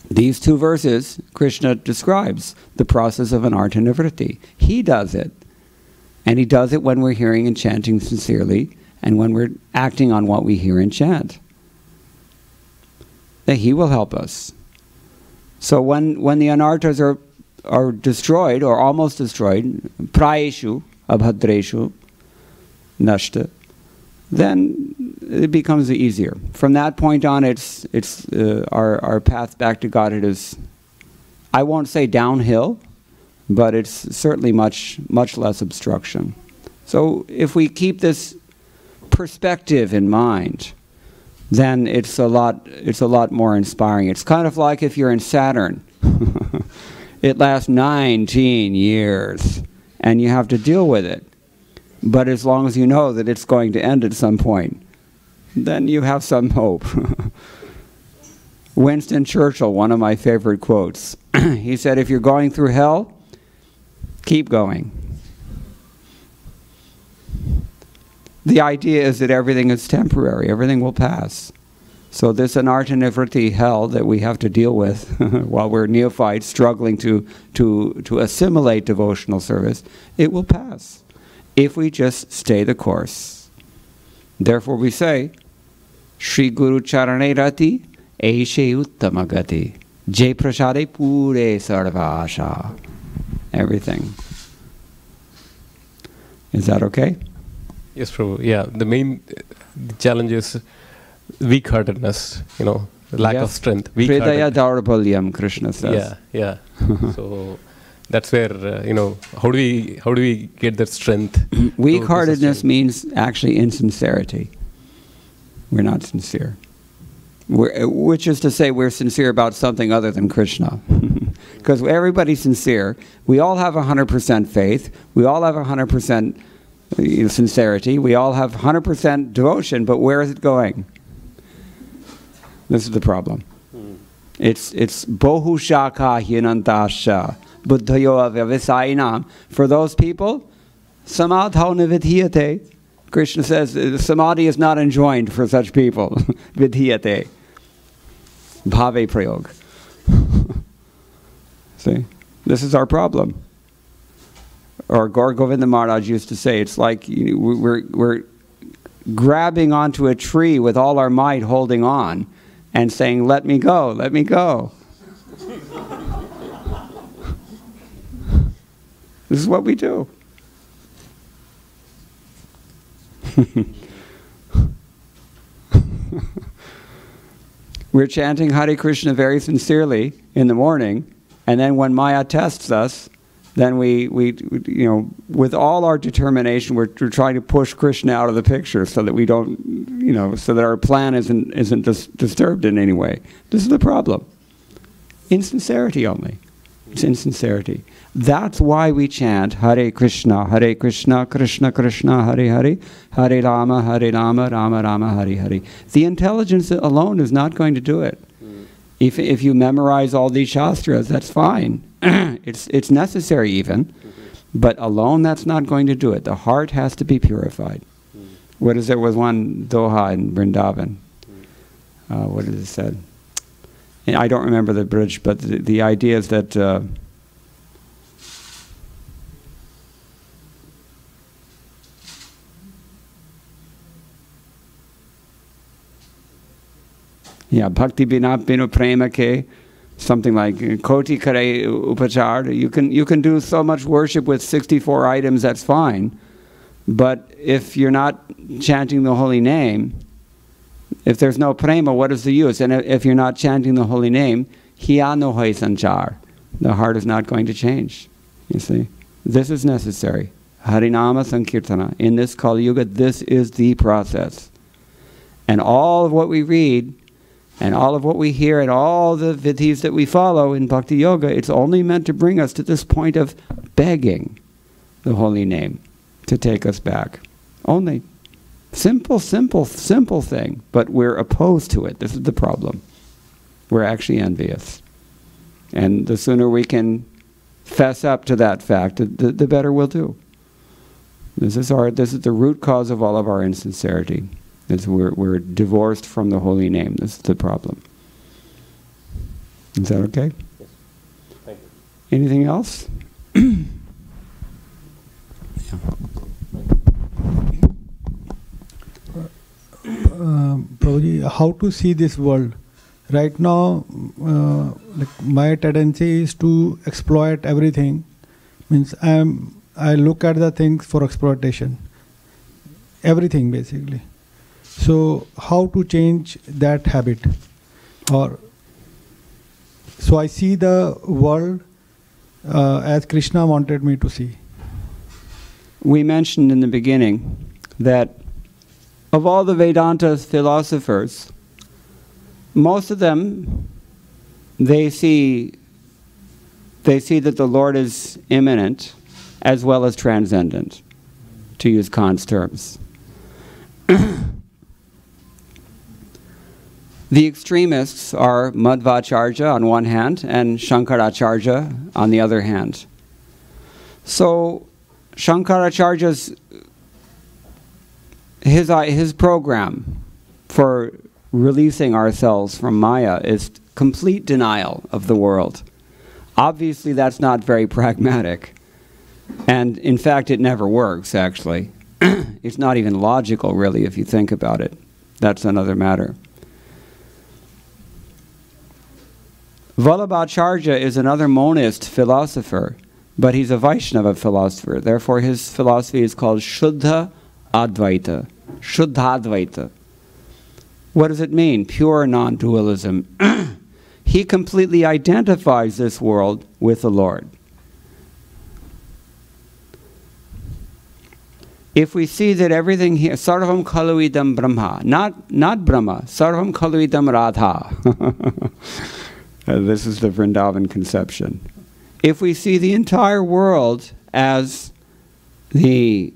These 2 verses, Krishna describes the process of anartha nivritti. He does it. And he does it when we're hearing and chanting sincerely, and when we're acting on what we hear and chant. That he will help us. So when the anarthas are destroyed, or almost destroyed, prayeshu, abhadreshu, nashta, then it becomes easier. From that point on, our path back to Godhead is, I won't say downhill, but it's certainly much less obstruction. So if we keep this perspective in mind, then it's a lot more inspiring. It's kind of like if you're in Saturn. It lasts 19 years, and you have to deal with it. But as long as you know that it's going to end at some point, then you have some hope. Winston Churchill, one of my favorite quotes, he said, if you're going through hell, keep going. The idea is that everything is temporary, everything will pass. So this anartha nivritti hell that we have to deal with while we're neophytes struggling to assimilate devotional service, it will pass if we just stay the course. Therefore we say, Shri Guru Charane Rati Eshe Uttamagati Jai Prashade Pure Sarva Asha. Everything. Is that okay? Yes, Prabhu. Yeah, the main challenge is weak-heartedness, lack of strength. Hridaya Daurabalyam, Krishna says. Yeah. So that's where, how do we get that strength? Weak-heartedness means actually insincerity. We're not sincere. Which is to say we're sincere about something other than Krishna. Because everybody's sincere. We all have 100% faith. We all have 100% sincerity. We all have 100% devotion, but where is it going? This is the problem. It's bohu shaka hyanantasha buddhayo avyavisainam. For those people, samadhau nividhyate. Krishna says samadhi is not enjoined for such people. Vidhyate. Bhave prayog. See? This is our problem. Or Gaur Govinda Maharaj used to say, it's like we're grabbing onto a tree with all our might, holding on, and saying, let me go, let me go. This is what we do. We're chanting Hare Krishna very sincerely in the morning, and then when Maya tests us, then we with all our determination, we're trying to push Krishna out of the picture so that we don't, so that our plan isn't disturbed in any way. This is the problem. Insincerity only. It's insincerity. That's why we chant Hare Krishna, Krishna Krishna, Hare Hare, Hare Rama, Rama Rama, Hare Hare. The intelligence alone is not going to do it. If you memorize all these shastras, that's fine. It's necessary even, but alone that's not going to do it. The heart has to be purified. What is there was one doha in Vrindavan. What is it said? And I don't remember the bridge, but the idea is that bhakti bina binu prema ke, something like koti kare upachar. You can do so much worship with 64 items, that's fine. But if you're not chanting the holy name, if there's no prema, what is the use? And if you're not chanting the holy name, hiya no hoy sanchar. The heart is not going to change. You see? This is necessary. Harinama Sankirtana. In this Kali Yuga, this is the process. And all of what we read, and all of what we hear, and all the vidhis that we follow in Bhakti Yoga, it's only meant to bring us to this point of begging the holy name to take us back. Only. Simple thing. But we're opposed to it. This is the problem. We're actually envious. And the sooner we can fess up to that fact, the better we'll do. This is the root cause of all of our insincerity. We're divorced from the holy name. This is the problem. Is that okay? Yes. Thank you. Anything else? Prabhuji, how to see this world? Right now, my tendency is to exploit everything. Means I look at the things for exploitation. Everything basically. So how to change that habit? So I see the world as Krishna wanted me to see. We mentioned in the beginning that of all the Vedanta philosophers, most of them, they see that the Lord is immanent as well as transcendent, to use Kant's terms. The extremists are Madhvacharya on one hand and Shankaracharya on the other hand. So Shankaracharya's his program for releasing ourselves from Maya is complete denial of the world. Obviously that's not very pragmatic. And in fact it never works actually. It's not even logical really if you think about it. That's another matter. Vallabhacharya is another monist philosopher, but he's a Vaishnava philosopher. Therefore his philosophy is called Shuddha Advaita. Shuddhadvaita. What does it mean? Pure non-dualism. He completely identifies this world with the Lord. If we see that everything here, sarvam khaluidam brahma, not Brahma, sarvam khaluidam radha. This is the Vrindavan conception. If we see the entire world as the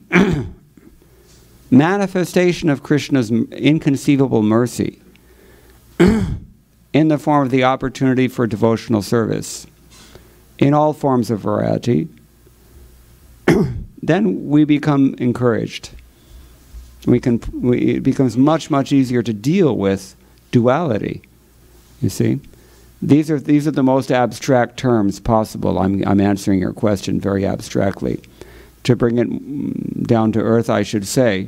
manifestation of Krishna's inconceivable mercy in the form of the opportunity for devotional service in all forms of variety, then we become encouraged. It becomes much, much easier to deal with duality, you see. These are the most abstract terms possible. I'm answering your question very abstractly. To bring it down to earth, I should say,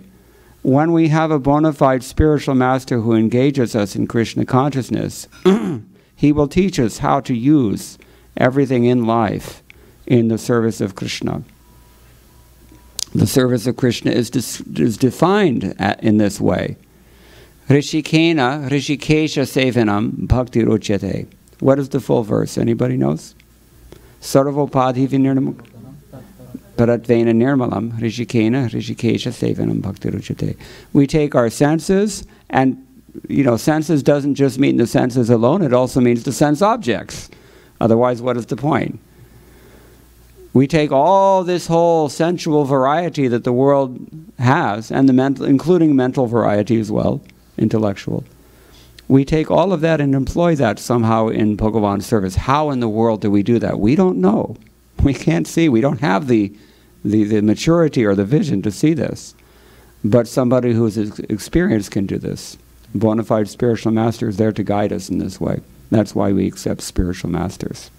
when we have a bona fide spiritual master who engages us in Krishna consciousness, he will teach us how to use everything in life in the service of Krishna. The service of Krishna is defined in this way. Rishikena, Rishikesha Sevanam, Bhakti Ruchyate. What is the full verse? Anybody knows? Sarvopadhi Vinirnam Paratvena Nirmalam, Rishikena, Rishikesha Sevanam, Bhakti Ruchyate. We take our senses, and senses doesn't just mean the senses alone, it also means the sense objects. Otherwise, what is the point? We take all this whole sensual variety that the world has, and the mental, including mental variety as well, intellectual. We take all of that and employ that somehow in Bhagavan's service. How in the world do we do that? We don't know. We can't see. We don't have the maturity or the vision to see this. But somebody who's experienced can do this. Bona fide spiritual master is there to guide us in this way. That's why we accept spiritual masters.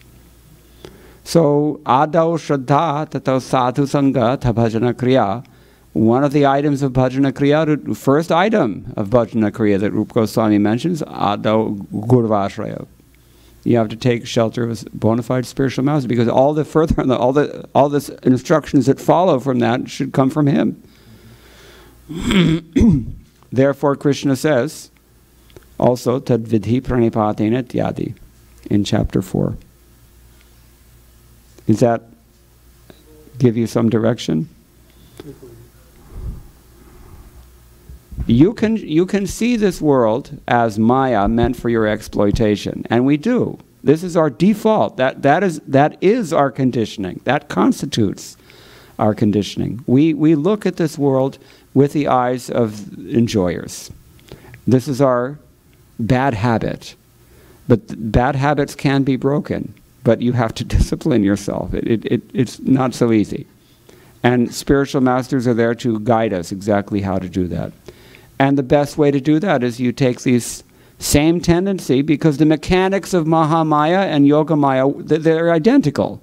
So, Adau Shraddha Tato Sadhu Sangha Bhajana Kriya. One of the items of Bhajana Kriya, the first item of Bhajana Kriya that Rupa Goswami mentions, Adau Gurvashraya. You have to take shelter of a bona fide spiritual master, because all the further, all the instructions that follow from that should come from him. Therefore, Krishna says, also, Tad Vidhi Pranipatena Tyadi, in chapter 4. Does that give you some direction? You can see this world as Maya, meant for your exploitation, and we do. This is our default. That is our conditioning. That constitutes our conditioning. We look at this world with the eyes of enjoyers. This is our bad habit. But bad habits can be broken. But you have to discipline yourself. It's not so easy. And spiritual masters are there to guide us exactly how to do that. And the best way to do that is you take these same tendency, because the mechanics of Mahamaya and Yogamaya, they're identical.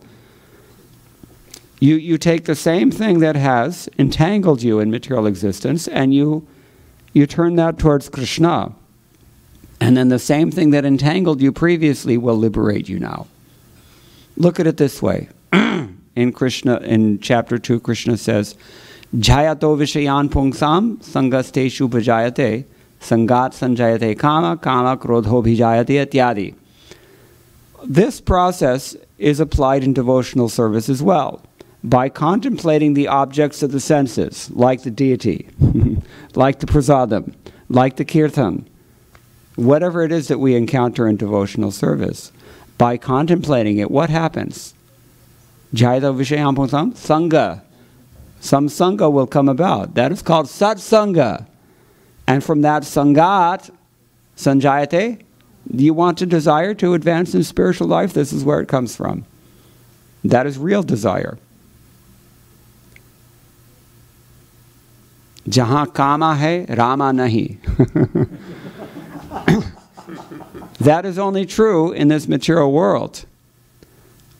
You take the same thing that has entangled you in material existence, and you turn that towards Krishna. And then the same thing that entangled you previously will liberate you now. Look at it this way. In chapter 2, Krishna says, Jayato Vishayan Pungsam Sangasteshu Bhajayate Sangat Sanjayate Kama Kama Krodho Bhijayate Atyadi. This process is applied in devotional service as well. By contemplating the objects of the senses, like the deity, like the prasadam, like the kirtan, whatever it is that we encounter in devotional service, by contemplating it, what happens? Jayata Vishayam Pungsam, Sangha. Some Sangha will come about. That is called Sat Sangha. And from that Sangat, Sanjayate, do you want to desire to advance in spiritual life? This is where it comes from. That is real desire. Jahan kama hai, Rama nahi. That is only true in this material world.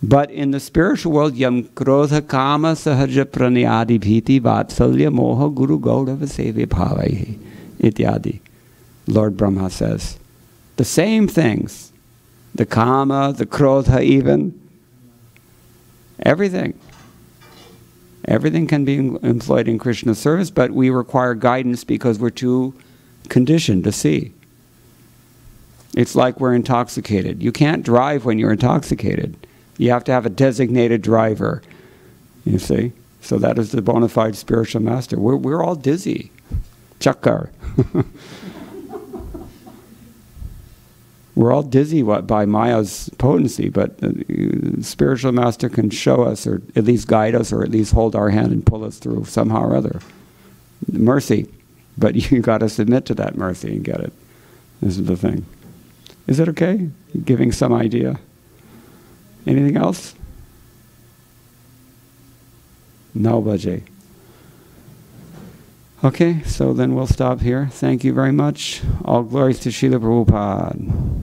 But in the spiritual world, yam krodha kama sahaja pranayadi bhiti vatsalya moha guru gaudava sevya bhavaihi ityadi. Lord Brahma says. The same things. The kama, the krodha even. Everything. Everything can be employed in Krishna's service, but we require guidance because we're too conditioned to see. It's like we're intoxicated. You can't drive when you're intoxicated. You have to have a designated driver, you see. So that is the bona fide spiritual master. We're all dizzy. Chakkar. We're all dizzy by Maya's potency, but the spiritual master can show us, or at least guide us, or at least hold our hand and pull us through somehow or other. Mercy. But you got to submit to that mercy and get it. This is the thing. Is it okay? Giving some idea. Anything else? No, Bajay. Okay, so then we'll stop here. Thank you very much. All glories to Srila Prabhupada.